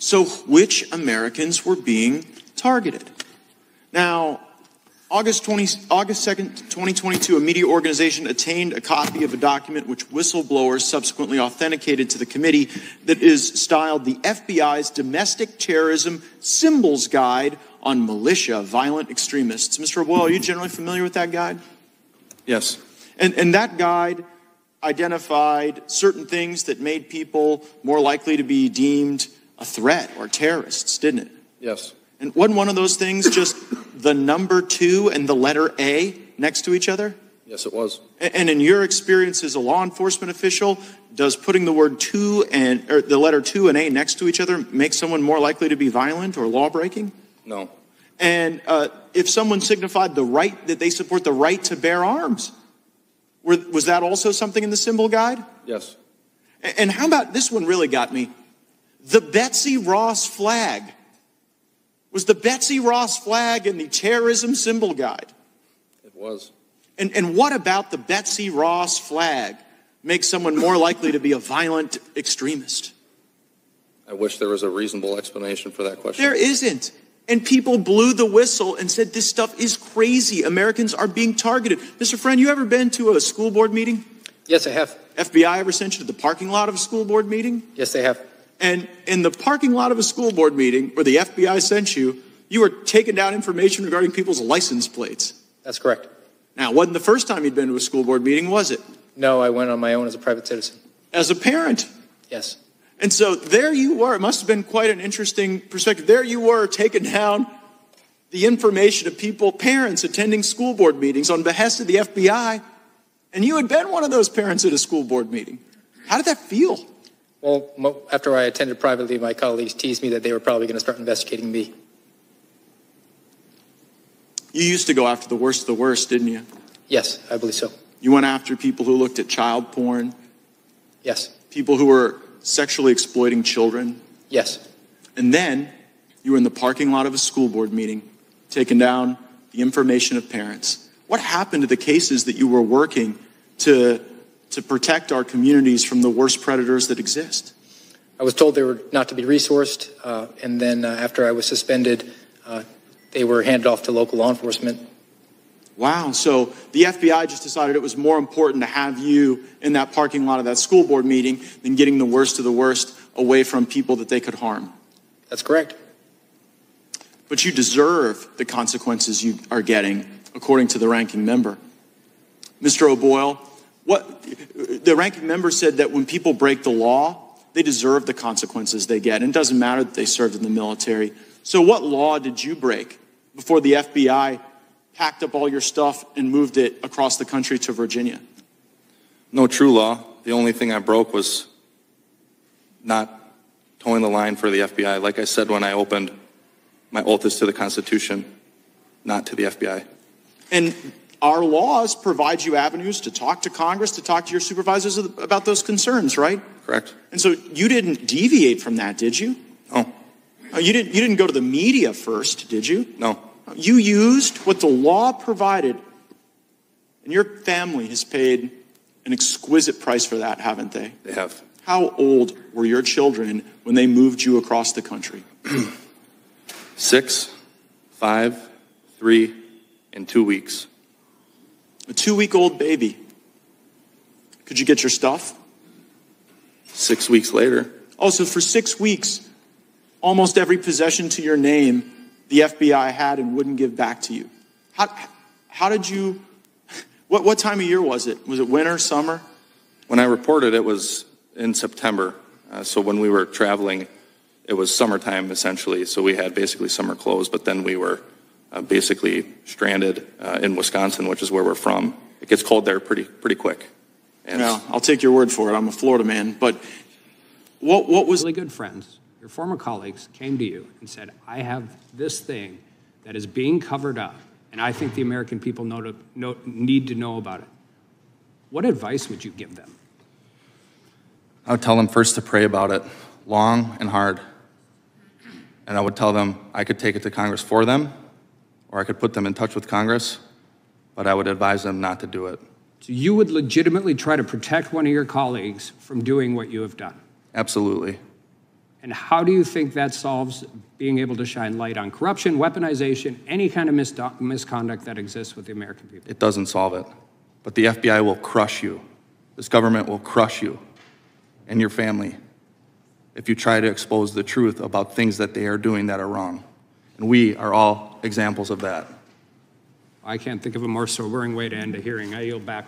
So which Americans were being targeted? Now, August 2nd, 2022, a media organization obtained a copy of a document which whistleblowers subsequently authenticated to the committee that is styled the FBI's Domestic Terrorism Symbols Guide on Militia Violent Extremists. Mr. O'Boyle, are you generally familiar with that guide? Yes. And that guide identified certain things that made people more likely to be deemed a threat or terrorists, didn't it? Yes. And wasn't one of those things just the number 2 and the letter A next to each other? Yes, it was. And in your experience as a law enforcement official, does putting the word 2 or the letter 2 and A next to each other make someone more likely to be violent or law-breaking? No. And if someone signified the right, that they support the right to bear arms, was that also something in the symbol guide? Yes. And how about, this one really got me, the Betsy Ross flag. Was the Betsy Ross flag in the terrorism symbol guide? It was. And what about the Betsy Ross flag makes someone more likely to be a violent extremist? I wish there was a reasonable explanation for that question. There isn't. And people blew the whistle and said, this stuff is crazy. Americans are being targeted. Mr. Friend, you ever been to a school board meeting? Yes, I have. FBI ever sent you to the parking lot of a school board meeting? Yes, they have. And in the parking lot of a school board meeting where the FBI sent you, you were taking down information regarding people's license plates. That's correct. Now, it wasn't the first time you'd been to a school board meeting, was it? No, I went on my own as a private citizen. As a parent? Yes. And so there you were. It must have been quite an interesting perspective. There you were taking down the information of people, parents attending school board meetings on behest of the FBI. And you had been one of those parents at a school board meeting. How did that feel? Well, after I attended privately, my colleagues teased me that they were probably going to start investigating me. You used to go after the worst of the worst, didn't you? Yes, I believe so. You went after people who looked at child porn? Yes. People who were sexually exploiting children? Yes. And then you were in the parking lot of a school board meeting, taking down the information of parents. What happened to the cases that you were working to protect our communities from the worst predators that exist? I was told they were not to be resourced, and then after I was suspended, they were handed off to local law enforcement. Wow, so the FBI just decided it was more important to have you in that parking lot of that school board meeting than getting the worst of the worst away from people that they could harm. That's correct. But you deserve the consequences you are getting, according to the ranking member. Mr. O'Boyle, the ranking member said that when people break the law, they deserve the consequences they get. And it doesn't matter that they served in the military. So what law did you break before the FBI packed up all your stuff and moved it across the country to Virginia? No true law. The only thing I broke was not towing the line for the FBI. Like I said when I opened, my oath is to the Constitution, not to the FBI. And our laws provide you avenues to talk to Congress, to talk to your supervisors about those concerns, right? Correct. And so you didn't deviate from that, did you? No. You didn't go to the media first, did you? No. You used what the law provided, and your family has paid an exquisite price for that, haven't they? They have. How old were your children when they moved you across the country? 6, 5, 3, and 2 weeks. A 2-week-old baby. Could you get your stuff? 6 weeks later. Also, for 6 weeks, almost every possession to your name the FBI had and wouldn't give back to you. How did you, what time of year was it? Was it winter, summer? When I reported, it was in September. So when we were traveling, it was summertime essentially. So we had basically summer clothes, but then we were basically stranded in Wisconsin, which is where we're from. It gets cold there pretty quick. And well, I'll take your word for it. I'm a Florida man. But what was... Really good friends, your former colleagues, came to you and said, I have this thing that is being covered up, and I think the American people need to know about it. What advice would you give them? I would tell them first to pray about it, long and hard. And I would tell them I could take it to Congress for them, or I could put them in touch with Congress, but I would advise them not to do it. So you would legitimately try to protect one of your colleagues from doing what you have done? Absolutely. And how do you think that solves being able to shine light on corruption, weaponization, any kind of misconduct that exists with the American people? It doesn't solve it. But the FBI will crush you. This government will crush you and your family if you try to expose the truth about things that they are doing that are wrong. And we are all examples of that. I can't think of a more sobering way to end a hearing. I yield back.